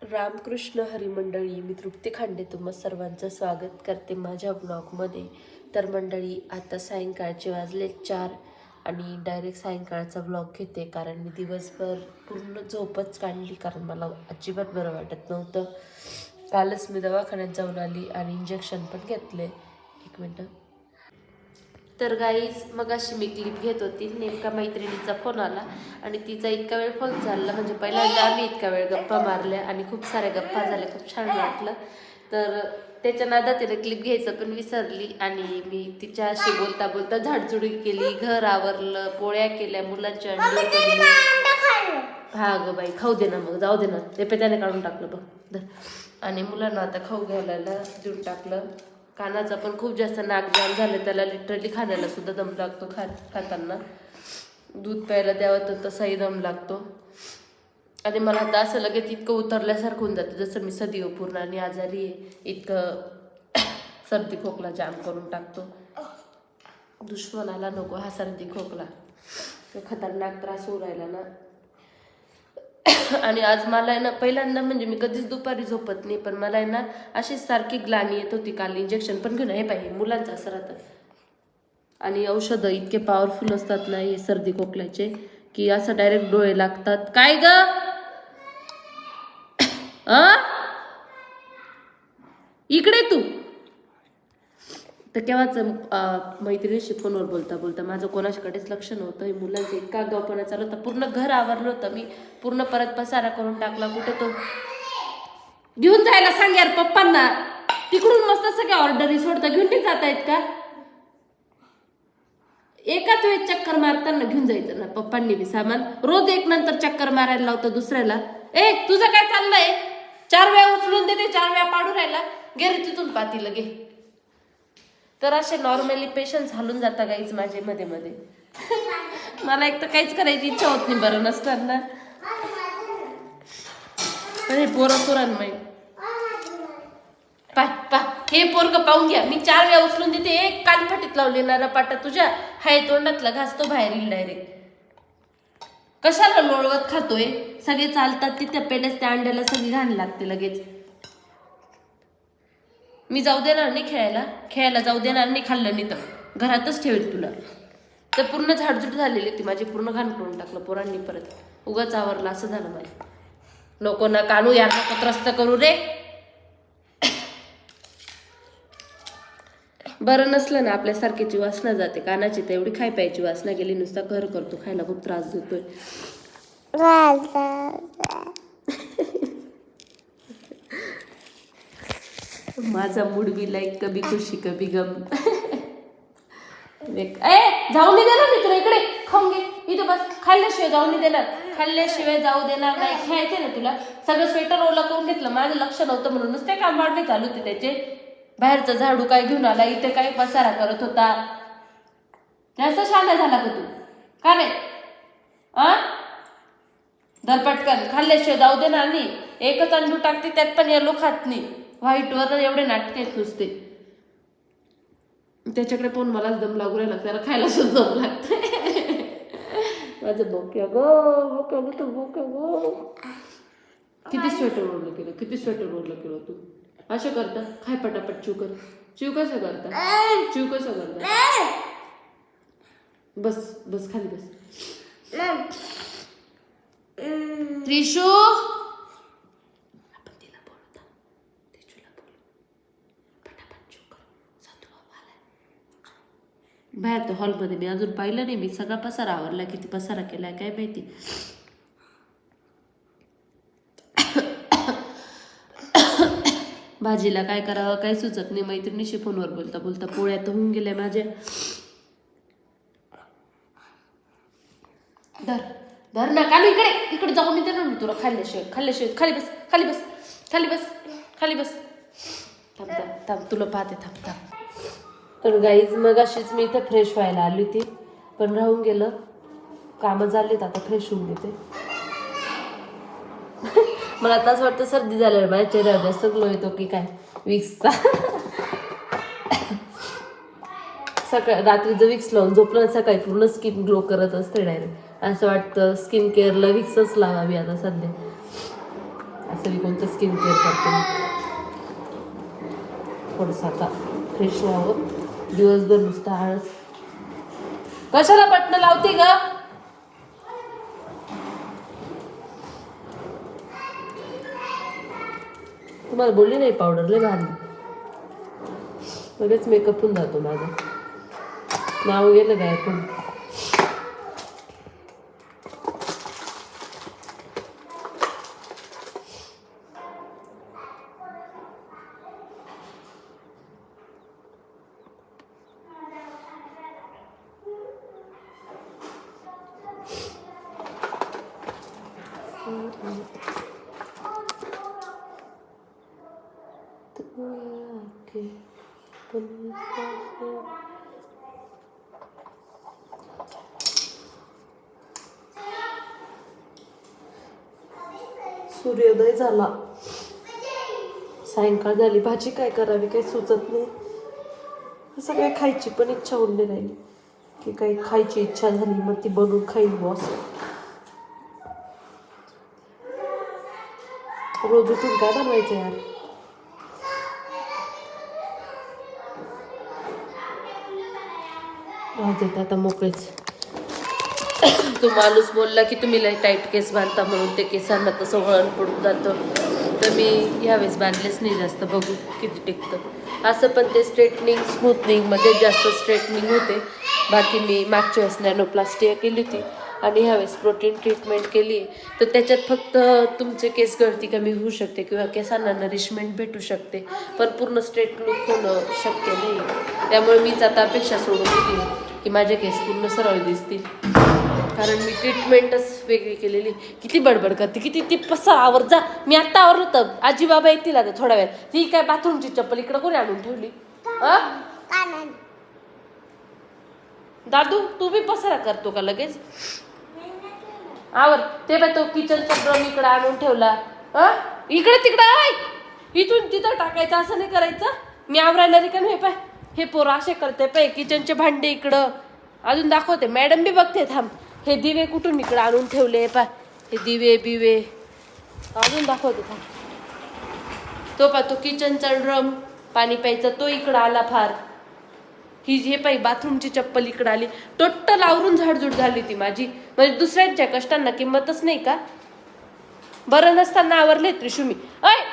रामकृष्ण हरी मंडळी, मी तृप्ती खांडे तुम्हा सर्वांचं स्वागत करते माझ्या ब्लॉगमध्ये. तर मंडळी, आता सायंकाळचे वाजले 4 आणि डायरेक्ट सायंकाळचा ब्लॉग घेते, कारण मी दिवसभर पूर्ण झोपच काढली, कारण मला अजिबात बरं वाटत नव्हतं. कालच मी दवाखान्यात जाऊन आली आणि इंजेक्शन पण घेतले. 1 मिनटं. तर गाईज, मग अशी मी क्लिप घेत होती, नेमका मैत्रिणीचा फोन आला आणि तिचा इतका वेळ फोन चालला, म्हणजे पहिल्यांदा आम्ही इतका वेळ गप्पा मारल्या आणि खूप साऱ्या गप्पा झाल्या, खूप छान वाटलं. तर त्याच्या नादात तिने क्लिप घ्यायचं पण विसरली आणि मी तिच्याशी बोलता बोलता झाडझुडी केली, घर आवरलं, पोळ्या केल्या, मुलांच्या अंडी केली. हा ग बाई, खाऊ दे ना, मग जाऊ दे ना, ते त्याने काढून टाकलं बघ. आणि मुलांना आता खाऊ घालायला देऊन टाकलं. कानाचा पण खूप जास्त नाक जाम झालं, त्याला लिटरली खाण्याला सुद्धा दम लागतो, खाताना. दूध प्यायला द्यावं तर तसाही दम लागतो. आणि मला आता असं लगेच इतकं उतरल्यासारखं होऊन जातं, जसं मी सदी पूर्ण आणि आजारी आहे, इतकं सर्दी खोकला जाम करून टाकतो. दुश्मनाला नको हा सर्दी खोकला, तो खतरनाक त्रास होऊ राहिला ना. आणि आज मला आहे ना, पहिल्यांदा म्हणजे मी कधीच दुपारी झोपत नाही, पण मला आहे ना अशीच सारखी ग्लानी येत होती. काल इंजेक्शन पण घेऊन हे पाहिजे, मुलांचं असं राहतं. आणि औषधं इतके पॉवरफुल असतात ना हे सर्दी खोकल्याचे, की असं डायरेक्ट डोळे लागतात. काय ग इकडे तू. तर केव्हाच मैत्रिणीशी फोनवर बोलता बोलता माझं कोणाकडेच लक्ष नव्हतं. हे मुलांचं इतका गप्पा चालू होता, पूर्ण घर आवरलं होतं मी, पूर्ण परत पसारा करून टाकला. कुठे तो घेऊन जायला सांग यार पप्पांना, तिकडून मस्त सगळ्या ऑर्डरी सोडता, घेऊन नाही जात आहेत का? एकाच वेळेस चक्कर मारताना घेऊन जायचं ना पप्पांनी बी सामान. रोज एक नंतर चक्कर मारायला लावतं दुसऱ्याला. तुझं काय चाललंय? 4 वेळा उचलून देते, 4 वेळा पाडू राहिला, गे रे तिथून पाती लगे. तर असे नॉर्मली पेशन्स हलून जाता गाईच माझे मध्ये मध्ये. मला एक तर काहीच करायची इच्छा होत नाही बरं नसताना. हे पोरांमाई हे पोरग पाहून घ्या, मी 4 वेळा उचलून देते, एक कानफाटीत लावली ना रपाटा तुझ्या, हाय तोंडातला घासतो बाहेर येईल डायरेक्ट. कशाला लोळवत खातोय? सगळे चालतात तिथे पेलेच त्या अंड्याला सगळी घाण लागते लगेच. मी जाऊ देणार नाही खेळायला जाऊ देणार नाही, खाल्लं नाही तर घरातच ठेवेल तुला. तर पूर्ण झाडझुड झालेली ती माझी, पूर्ण घाण करून टाकलं पोरांनी. परत उगाच आवरलं असं झालं मला. नको ना कानू यार, नको त्रस्त करू रे. बरं नसलं ना आपल्यासारखीची वासना जाते कानाची, तर एवढी खाय प्यायची वासना गेली, नुसता घर करतो, खायला खूप त्रास देतोय. माझा मूड बी लाईक कभी खुशी कभी गम. जाऊ नाही देणार मी तुला, इकडे खाऊन घे, इथं बस. खाल्ल्याशिवाय जाऊ नाही देणार, खाल्ल्याशिवाय जाऊ देणार नाही. खायचे ना तुला. सगळं स्वेटर ओला करून घेतलं, माझं लक्ष नव्हतं म्हणून नुसते काम वाढणे चालू होते त्याचे. बाहेरचं झाडू काय घेऊन आला, इथे काय पसारा करत होता. जास्त शाळा झाला का तू? का नाही धरपटकन, खाल्ल्याशिवाय जाऊ देणार नाही. एकच अंडू टाकते, त्यात पण येलो खात नाही. व्हाईटवर एवढे नाटके आहेत नुसते. त्याच्याकडे पण मलाच दम लागू राहिला, त्याला खायला सुद्धा दम लागते. माझं बोक्या गो. किती स्वेटर ओढलं केलं तू. असं करता, खाय पटापट, चिव कसं करता. बस खाली बस. त्रिशू, आपण तिला बोलता, त्रिशूला बोल, पटापट चिव कर. बाहेर तो हॉलमध्ये मी अजून पाहिलं नाही, मी सगळा पसारा आवरला. किती पसारा केलाय काय माहिती. भाजीला काय करावं काही सुचत नाही. मैत्रिणीशी फोनवर बोलता बोलता पोळ्या तर होऊन गेल्या माझ्या. धर ना कानू, इकडे जाऊन मी देणार मी तुला. खाल्ल्याशिवाय खाली बस. थांब तुला पाहते, थांब. तर गाईज, मग अशीच मी इथं फ्रेश व्हायला आली होती, पण राहून गेलं. कामं झालीत, आता फ्रेश होऊन घेते. मला आताच वाटतं सर्दी झाल्यावर माझ्या चेहऱ्यावर जास्त ग्लो येतो की काय विक्सचा. सकाळी रात्रीचं विक्स लावून झोपलं, सकाळी पूर्ण स्किन ग्लो करत असते डायरेक्ट. असं वाटतं स्किन केअरला विक्सच लावावी आता सध्या. असं मी कोणतं स्किन केअर करते मी. थोडंसं आता फ्रेश व्हावं. दिवसभर नुसतं आळस. कशाला बटणं लावते ग? तुम्हाला बोलली नाही पावडर लय भारी. लगेच मेकअप होऊन जातो माझं. नाव गेलं काय पण. सूर्योदय झाला. सायंकाळ झाली. भाजी काय करावी काही सुचत नाही. असं काही खायची पण इच्छा होऊन नाही राहिली की काही खायची इच्छा झाली मग ती बनवून खाईल बॉस. रोज उठून काय बनवायचं यार. देत आता मोकळेच. तो माणूस बोलला की तुम्ही लय टाईट केस बांधता म्हणून ते केसांना तसं वळण पडून जातं. तर मी यावेळेस बांधलेच नाही जास्त. बघू किती टिकतं. असं पण ते स्ट्रेटनिंग स्मूथनिंगमध्ये जास्त स्ट्रेटनिंग होते. बाकी मी मागच्या वेळेस नॅनोप्लास्टिया केली होती आणि ह्यावेळेस प्रोटीन ट्रीटमेंट केली आहे. तर त्याच्यात फक्त तुमचे केस गळती कमी होऊ शकते किंवा केसांना नरिशमेंट भेटू शकते, पण पूर्ण स्ट्रेट लुक होणं शक्य नाही. त्यामुळे मीच आता अपेक्षा सोडून दिली की माझे केस पूर्ण सरळ दिसतील, कारण मी ट्रीटमेंटच वेगळी केलेली. किती बडबड करते, किती ती पसा आवर जा. मी आत्ता आवरलं तर आजी बाबा येतील आता थोड्या वेळ. ती काय बाथरूमची चप्पल इकडं कोणी आणून ठेवली? दादू तू बी पसारा करतो का लगेच? आवर. ते बाय तो किचनचा ड्रम इकडं आणून ठेवला. इकडे तिकडं इथून तिथं टाकायचं, असं नाही करायचं. मी आवरायला रिकामी. हे पाय हे पोरं असे करते पाय. किचनचे भांडे इकडं. अजून दाखवते, मॅडम बी बघते. थांब. हे दिवे कुठून इकडं आणून ठेवले पाय. हे दिवे बिवे अजून दाखवते. थांब. तो पा तो किचनचा ड्रम पाणी प्यायचा तो इकडं आला फार. ही हे पाई बाथरूमची चप्पल इकडं आली. टोटल आवरून झाडझूड झाली ती माझी. म्हणजे दुसऱ्यांच्या कष्टांना किंमतच नाही का? बरं नसताना आवरले त्रिशू.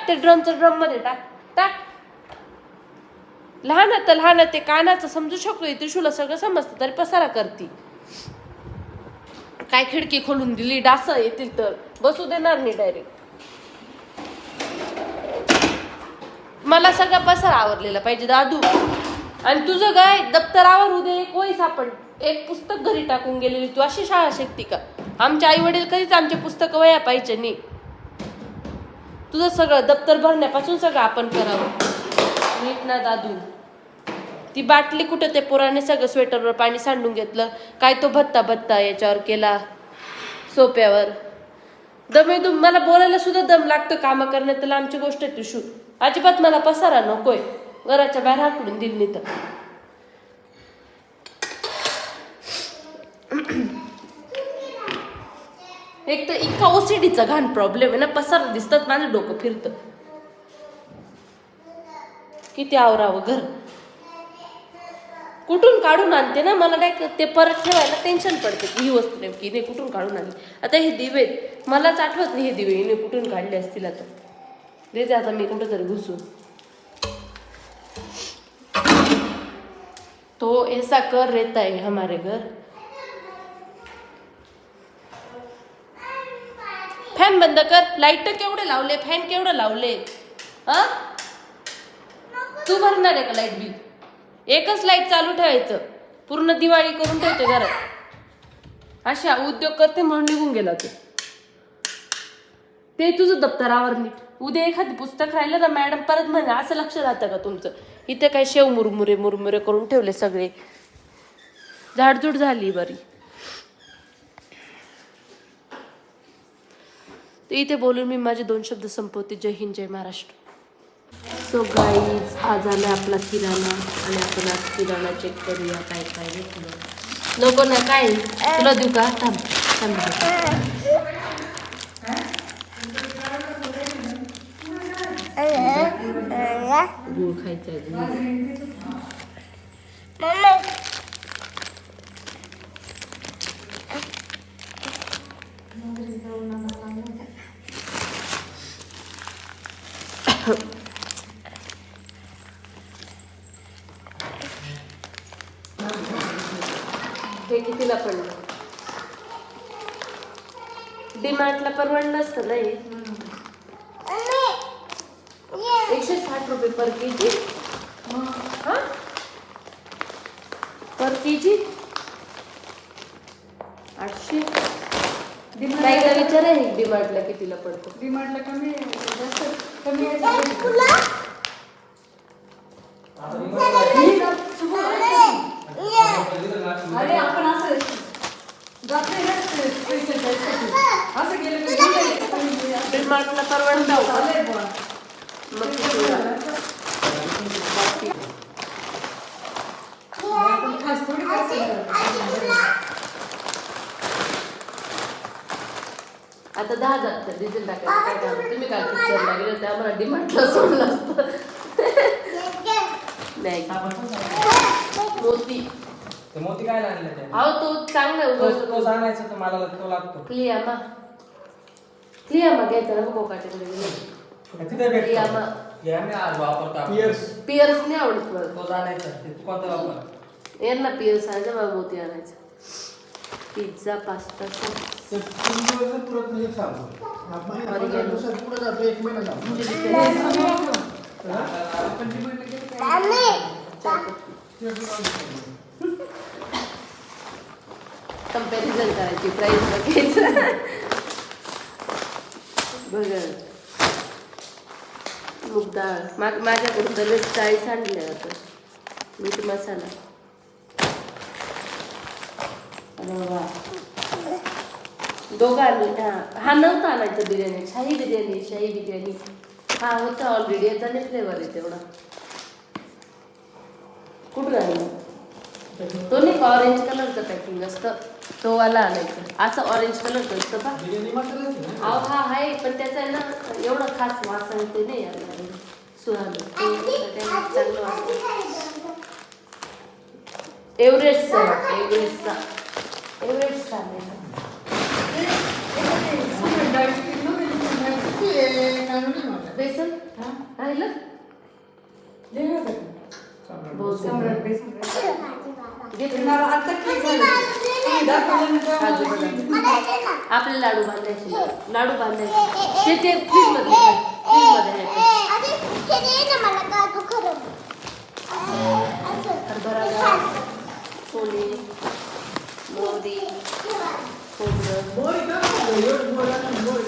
ते ड्रमचं ड्रम मध्ये टाक टाक. लहान तर लहान ते कानाचं समजू शकतो. त्रिशूला सगळं समजतं तरी पसारा करती. काय खिडकी खोलून दिली, डास येतील तर बसू देणार नाही डायरेक्ट. मला सगळा पसारा आवरलेला पाहिजे दादू. आणि तुझं काय दप्तरावर उद्या एक वही सापड, एक पुस्तक घरी टाकून गेलेली. तू अशी शाळा शिकती का? आमचे आई वडील कधीच आमचे पुस्तक वया पाहिजे नाही. तुझं सगळं दप्तर भरण्यापासून सगळं आपण करावं नीट ना दादू. ती बाटली कुठं ते पोराने सगळं स्वेटरवर पाणी सांडून घेतलं. काय तो भत्ता भत्ता याच्यावर केला सोप्यावर. दमेदुम. मला बोलायला सुद्धा दम लागतं काम करण्यात. त्याला आमची गोष्ट आहे तुझू. अजिबात मला पसारा नकोय. घराच्या बाहेर हाकडून दिली तर. एक तर इतका ओसीडीचा घाण प्रॉब्लेम आहे ना. पसारा दिसतात माझं डोकं फिरतं. किती आवरावं घर. कुठून काढून आणते ना मला काय ते परत ठेवायला टेन्शन पडते की ही वस्तू नेमकी नाही कुठून काढून आणली. आता हे दिवे मलाच आठवत नाही हे दिवे हिने कुठून काढले असतील. आता देते आता मी कुठं तरी घुसून. तो ऐसा कर रहता है हमारे घर. फॅन बंद कर. लाईट केवढे लावले, फॅन केवढे लावले. तू भरणार आहे का लाईट बिल? एकच लाईट चालू ठेवायचं. पूर्ण दिवाळी करून ठेवते घरात. अशा उद्योग करते म्हणून निघून गेला तू. ते तुझं दप्तरावर नीट. उद्या एखादी पुस्तक राहिलं ना मॅडम परत म्हणे असं लक्ष राहतं का तुमचं? इथे काय शेव मुरमुरे मुरमुरे करून ठेवले सगळे. झाडझूड झाली बरी. तर इथे बोलून मी माझे 2 शब्द संपवते. जय हिंद, जय महाराष्ट्र. सो गाईज आज आला आपला किराणा आणि आपण आज किराणा चेक करूया काय काय घेतलं. नको ना काय तुला देऊ का? थांब थांब. गुळ खायचा आहे हे कितीला पडलं? डीमार्टला परवडलं असतं नाही. 160 रुपये पर केजी. पर केजी 800. ताईला विचारा डीमार्टला कितीला पडतो. डीमार्टला कमी जास्त कमी आहे. अरे आपण असं जात नाही ना पैसे द्यायसाठी. असं गेलं की डीमार्टला परवडलं मग खास थोडी आता 10,000 डिझेल टाकायचं काय काम? तुम्ही काय पिक्चरला गेले होते आम्हाला डीमार्टला सोडलं असतं. नाही मोती ते मोती काय लागले ते? अहो तो चांगला तो आणायचा तर मला तो लागतो. क्लियामा घ्यायचा ना कोकाटेकडे तिथे भेटतो. क्लियामा हे आम्ही आज वापरतो आपण. पियर्स नाही आवडत मला. तो आणायचा ते कोणता वापर? यांना पियर्स आणायचं मला मोती आणायचं. पिझ्झा पास्ता कंपॅरिझन करायची प्राइस बघायचं. बघा मूग डाळ माझ्याकडून तर 40 आणले होतं. मीठ मसाला दोघं आणले. हा नव्हता आणायचं बिर्याणी. शाही बिर्याणी हा होता ऑलरेडी. याचा नाही फ्लेवर आहे तेवढा. कुठून आणलं? तो नाही का ऑरेंज कलरचं पॅकिंग असतं तो वाला आणायचं. असं ऑरेंज कलरचं असतं का? अहो हा आहे पण त्याचा आहे ना एवढं खास वासन ते नाही आलं. सुहानं चांगलं वाटतं. एव्हरेस्टचा बेसन राहिलं आपले लाडू बांधायचे ते फ्रीज मध्ये हरभरा डाळ छोले मोहरी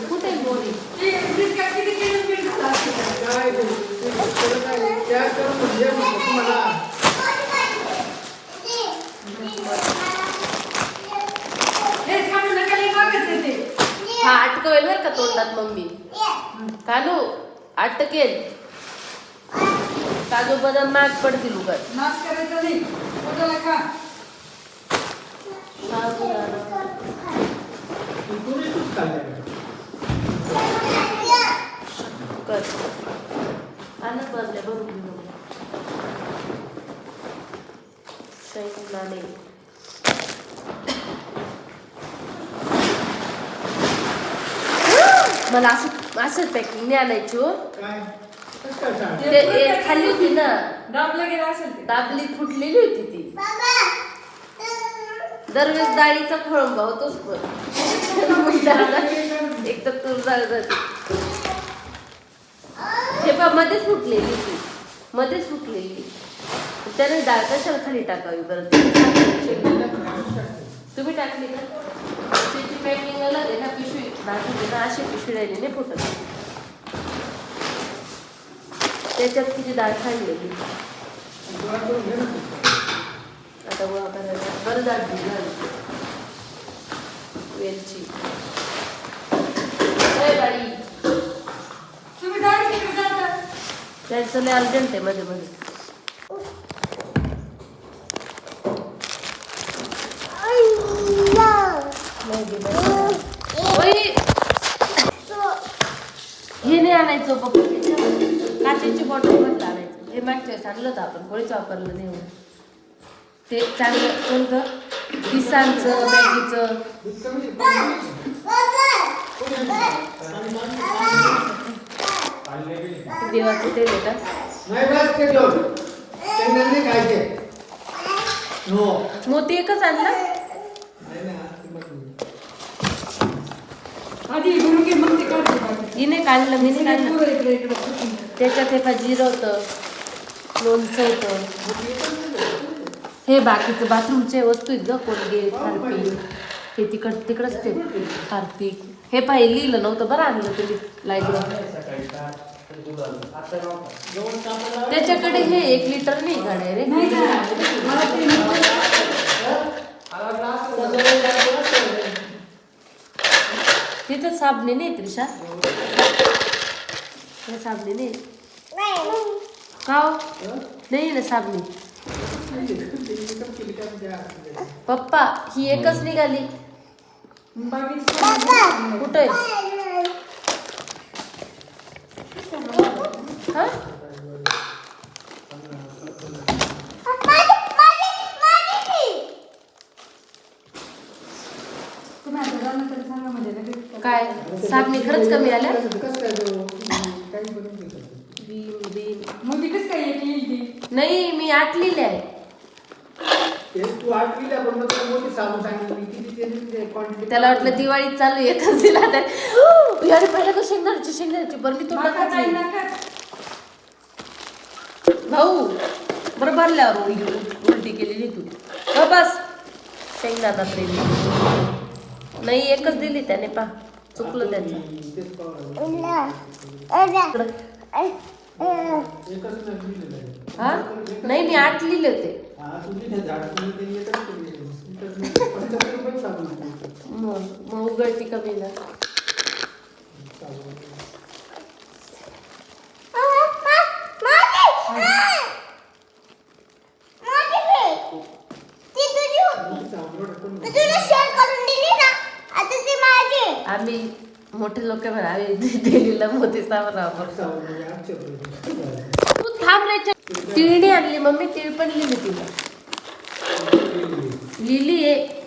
कुठे मोहरी हा अटकवेल बर का तोंडात मम्मी. कानू अटकेल. काजू बदाम माग पडतील उगाच. नाच करायचा नाही. पोटाला खा. आणत बसल्या भरून नाही. मला असं पॅकिंग नाही आणायची हो. खाल्ली होती ना दाबलं गेला असेल ते. दाबली फुटलेली होती ती. दरवेळेस डाळीचा खोळंबा होतोच पण एक तर तूर डाळ जाते. हे पा मध्येच फुटलेली ती त्याने डाळ कशाला खाली टाकावी बरं? तुम्ही टाकली का? त्याची पॅकिंग अलग आहे ना. पिशवी भाजी ना अशी पिशवी राहिली नाही फुटत. त्याच्यात किती डाळ सांडलेली. आता गोळा करायला बरं डाळ वेलची तुम्ही डाळ तिकडे जाता. त्यांचं लय अर्जंट आहे मध्ये मध्ये. हे नाही आणायचो पप्पा काचेची बॉटल मध्ये आणायचं. हे मागच्या वेळेस आणलं होतं आपण, कोणीच वापरलं नाही एवढं. ते चांगलं कोणतं किसानचं मॅगीचं. देवाचं तेल आहे का? मोती एकच आणलं. आधी भरून घे मग ते काढते. हिने काढलं, मी नाही काढलं. पुरं इकडे इकडे पुसून. त्याच्यात हे जिरं होतं, लोणचं होतं. हे बाकीचं बाथरूमचे वस्तू आहेत ग, कोलगेट, हार्पिक. हे तिकडंच ते हार्पिक. हे पाहिजे लिहिलं नव्हतं, बरं आणलं तुम्ही लायब्ररी. त्याच्याकडे हे 1 लिटर नाही गाड्या रे. नाही का? मला ते तिथं साबणे नाही त्रिशा, हे साबणे नाही का हो? नाही ना साबणे. पप्पा ही एकच निघाली. कुठे हा? तुम्ही आता जाणं तरी सांगा म्हणजे लगेच. काय साबणे खरंच कमी आल्या. बीन मग ती कसं काय येईल ती? नाही, मी आटलेली आहे. त्याला वाटलं दिवाळीत चालू एकच दिला तर यार पहिला तर शेंगदाण्याची बरं मी माझा तोंडात काही घातली. नका. भाऊ बरं भरल्यावर उलटी केलेली तू. हो बस शेंगदाणा प्रेमी नाही, एकच दिली त्याने. पा चुकलं त्याचं. हा नाही, मी आटलेले होते. मग उघडती कमीला. आम्ही मोठे लोक म्हणा, आम्ही डेलीला मोती साबण वापरतो. तू थांब रे. तिळणी आणली मम्मी, तिळ पण लिहिली तिला. लिहिली आहे.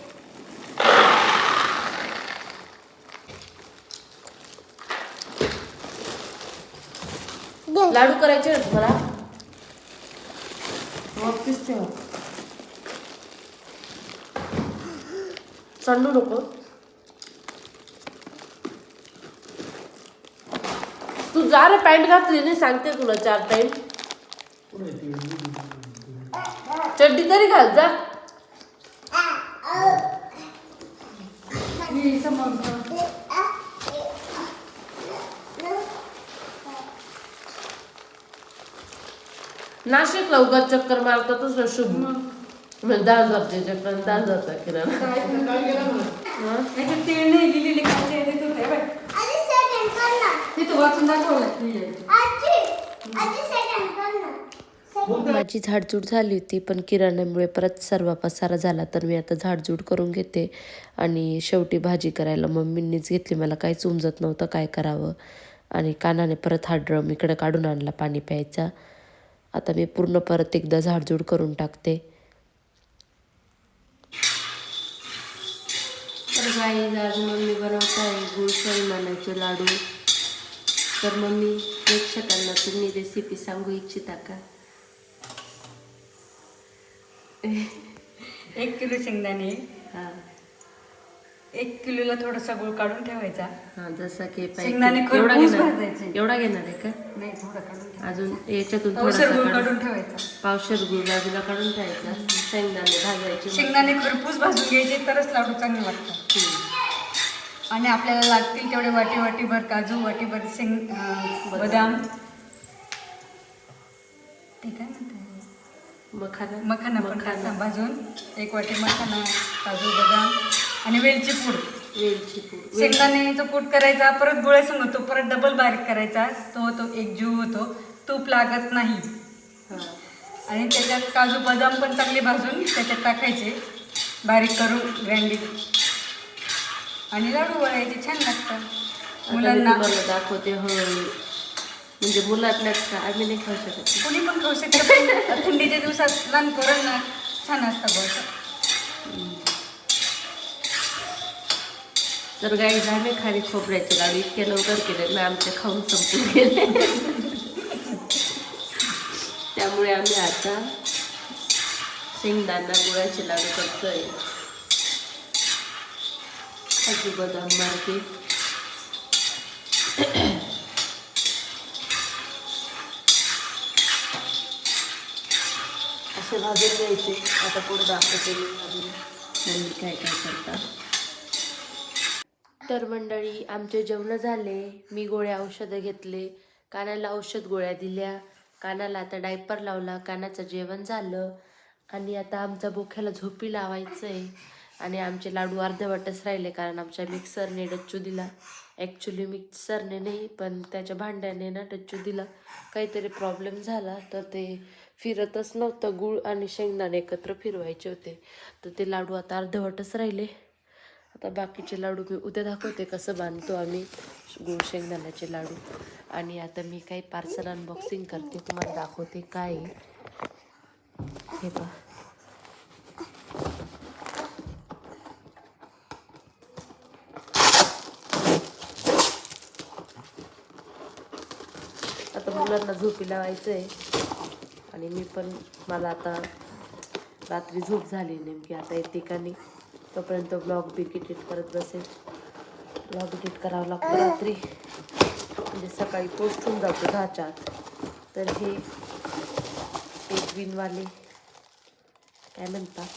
लाडू करायचे ना तुम्हाला. वापस ठेवा, सांडू नको. तू जा रे, पॅन्ट घातली नाही सांगते तुला 4 टाइम. चड्डी तरी घाल जा. मी समोर. नाशिकला उगाच चक्कर मारतातच ना शुभ. म्हणजे 10,000चे चक्कर, 10,000चा किराणा. याच्यात तेल नाही लिहिलेले काय ते देतो काय बाय. तिथं वाचून दाखवलं. माझी झाडझूड झाली होती, पण किराण्यामुळे परत सर्व पसारा झाला. तर मी आता झाडझूड करून घेते. आणि शेवटी भाजी करायला मम्मींनीच घेतली, मला काहीच उमजत नव्हतं काय करावं. आणि कानाने परत हा ड्रम इकडे काढून आणला पाणी प्यायचा. आता मी पूर्ण परत एकदा झाडझूड करून टाकते. तर गाईज आज मम्मी बनवत आहे गुळसई मानाचे लाडू. तर मम्मी प्रेक्षकांना तुम्ही रेसिपी सांगू इच्छिता का? 1 किलो शेंगदाणे. हां 1 किलोला थोडासा गुळ काढून ठेवायचा. हां जसं की शेंगदाणे एवढा खरपूस घेणार, भाजायचे. एवढा घेणार आहे का? नाही थोडा काढून ठेवायचा. अजून याच्यातून पावशेर थोडासा गुळ काढून, काढून ठेवायचा. पावशेर गुळ बाजूला काढून ठेवायचा. शेंगदाणे भाजायचे. शेंगदाणे खरपूस भाजून घ्यायचे तरच लाडू चांगले लागतात. आणि आपल्याला लागतील तेवढे वाटीभर काजू, वाटीभर बदाम, ते काय म्हणतात मखाना पण टाका भाजून. 1 वाटी मखाना, काजू, बदाम आणि वेलची पूड. शेंगदाण्याचं कूट करायचा, परत गुळासंग होतो, परत डबल बारीक करायचा. तो होतो एकजीव होतो, तूप लागत नाही. आणि त्याच्यात काजू बदाम पण चांगले भाजून त्याच्यात टाकायचे, बारीक करून ग्राइंडिंग. आणि लाडू वळायचे, छान लागतात. मुलांना दाखवते. म्हणजे मुलांनाच का आम्ही नाही खाऊ शकत? कोणी पण खाऊ शकतं पण थंडीच्या दिवसात लहान पोरांना छान असतं बघ. तर गाईज आम्ही खाली खोबऱ्याचे लाडू इतके लवकर केले ना आमचे खाऊन संपून गेले. त्यामुळे आम्ही आता शेंगदाणा गुळाचे लाडू करतोय. काजू बदाम मार्के असे भाजून घ्यायचे. आता पुढे दाखवते मी भाजून मम्मी काय काय करतात. तर मंडळी आमचे जेवण झाले. मी गोळ्या औषधं घेतले, कानाला औषध गोळ्या दिल्या, कानाला आता डायपर लावला, कानाचं जेवण झालं आणि आता आमच्या बोख्याला झोपी लावायचं आहे. आणि आमचे लाडू अर्धवटच राहिले कारण आमच्या मिक्सरने डच्चू दिला. ॲक्च्युली मिक्सरने नाही पण त्याच्या भांड्याने ना डच्चू दिला. काहीतरी प्रॉब्लेम झाला तर ते फिरतच नव्हतं. गूळ आणि शेंगदाणे एकत्र फिरवायचे होते तर ते लाडू आता अर्धवटच राहिले. आता बाकीचे लाडू मी उद्या दाखवते कसं बांधतो आम्ही गूळ शेंगदाण्याचे लाडू. आणि आता मी काही पार्सल अनबॉक्सिंग करते, तुम्हाला दाखवते काय आहे. हे पहा, आता मुलांना झोपी लावायचं आहे आणि मी पण मला आता रात्री झोप झाली नेमकी. आता येते का नाही तोपर्यंत ब्लॉग बी एडिट करत बसेल. ब्लॉग एडिट करावं लागतं रात्री म्हणजे सकाळी पोस्ट होऊन जातो 10च्या आत. तर हे एक विनवाले काय म्हणतात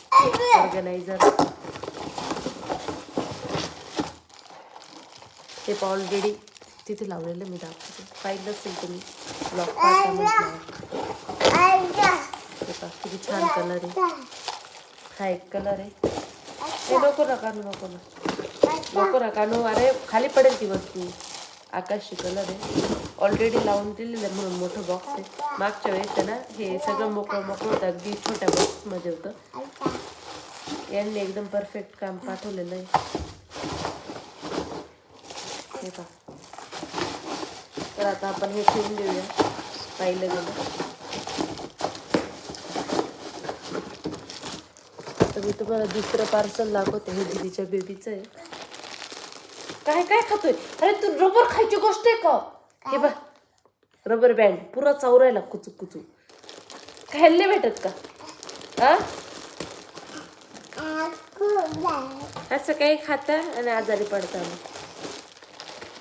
ऑर्गनायझर ते पण ऑलरेडी तिथे लावलेलं मी दाखवते. पाहिलं असेल तुम्ही ब्लॉग पाहता म्हटलं. किती छान कलर आहे. हा एक कलर आहे. हे नको ना कानू, नको ना कानू. अरे खाली पडेल ती वस्तू. आकाशी कलर आहे. ऑलरेडी लावून दिलेलं आहे म्हणून मोठं बॉक्स आहे. मागच्या वेळेस आहे ना हे सगळं मोकळं होतं, अगदी छोट्या बॉक्समध्ये होतं. यांनी एकदम परफेक्ट काम पाठवलेलं आहे. हे का, तर आता आपण हे ठेवून देऊया पाहिलं गेलं. तर मी तुम्हाला दुसरं पार्सल दाखवते. हे दीदीच्या बेबीचं आहे. काय काय खातोय? अरे तू रबर खायची गोष्ट आहे का? हे बघ रबर बँड पुरा चावरायला कुचूक कुचूक. खायला नाही भेटत का? असं काही खाता आणि आजारी पडता.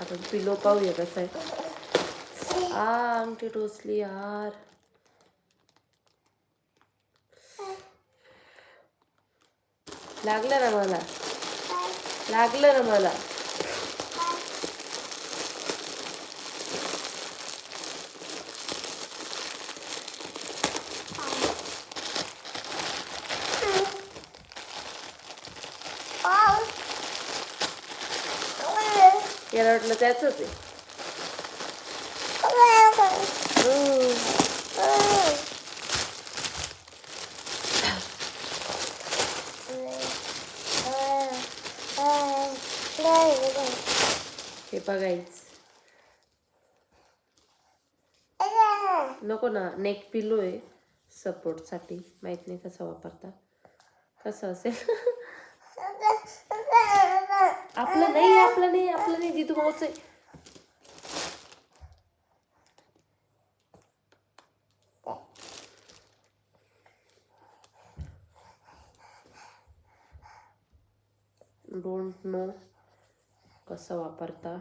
आपण पिलो पाहूया कसं आहे. अंगठी टोचली यार. लागलं ना मला, लागलं ना मला. याला वाटलं त्याच आहे. हे बघायच नको ना. नेक पिलो आहे सपोर्टसाठी. माहित नाही कसा वापरता, कसं असेल. आपलं नाही, आपलं नाही, आपलं नाही. जितू भाऊच आहे. डोंट नो कसं वापरता.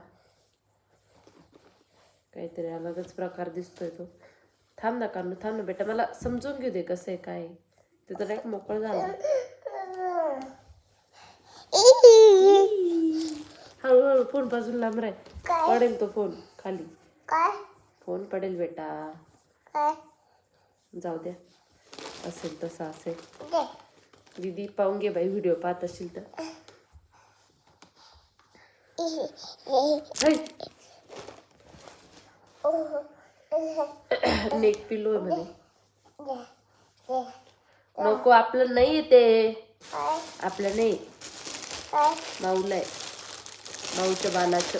काहीतरी अलगच प्रकार दिसतोय तो. थांब ना कानू, थांब ना बेटा, मला समजून घेऊ दे कसं आहे काय. ते तर एक मोकळं झालं. हळूहळू फोन पासून लांब राह. पडेल तो फोन खाली. फोन पडेल बेटा. जाऊ द्या, असेल तसं असेल. दीदी पाहून घे बाई, व्हिडिओ पाहत असेल तर. नेक पिलो आहे म्हणे. नको, आपलं नाही ते. आपलं नाही, माऊला आहे. माऊच्या बालाचं,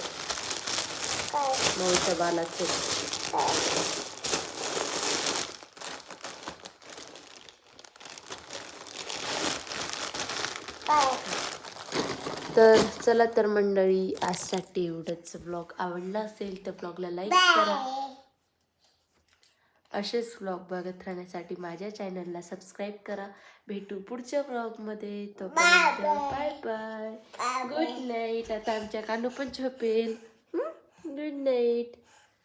माऊच्या बालाचं. तर चला तर मंडळी, आजसाठी एवढंच. व्लॉग आवडला असेल तर व्लॉगला लाईक करा. असेच व्लॉग बघत राहण्यासाठी माझ्या चॅनलला सबस्क्राईब करा. भेटू पुढच्या व्लॉगमध्ये. तोपर्यंत बाय बाय, गुड नाईट. आता आमच्या कानू पण झोपेल. Good night,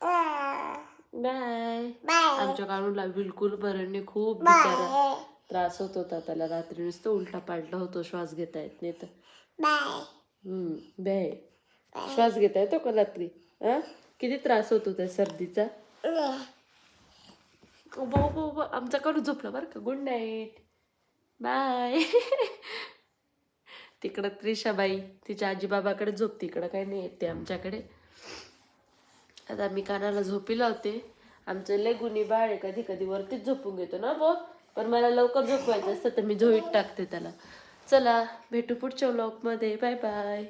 bye. आमच्या कानूला बिलकुल बरं नाही, खूप बिचारा त्रास होत होता त्याला. रात्री नुसतं उलटा पालटा होतो, श्वास घेता येत नाही तर. बाय. श्वास घेता येतो का रात्री? किती त्रास होतो त्या सर्दीचा. उभा आमचा कडू झोपला बरं का. Good night, bye. तिकडं त्रिशाबाई तिच्या आजीबाबाकडे झोपते, इकडं काही नाही येते आमच्याकडे. आता मी कानाला झोपी लावते. आमचं लय गुणी बाळ आहे, कधी कधी वरतीच झोपून घेतो ना बो, पण मला लवकर झोपवायचं असतं तर मी झोईत टाकते त्याला. चला भेटू पुढच्या व्लॉगमध्ये. Bye bye.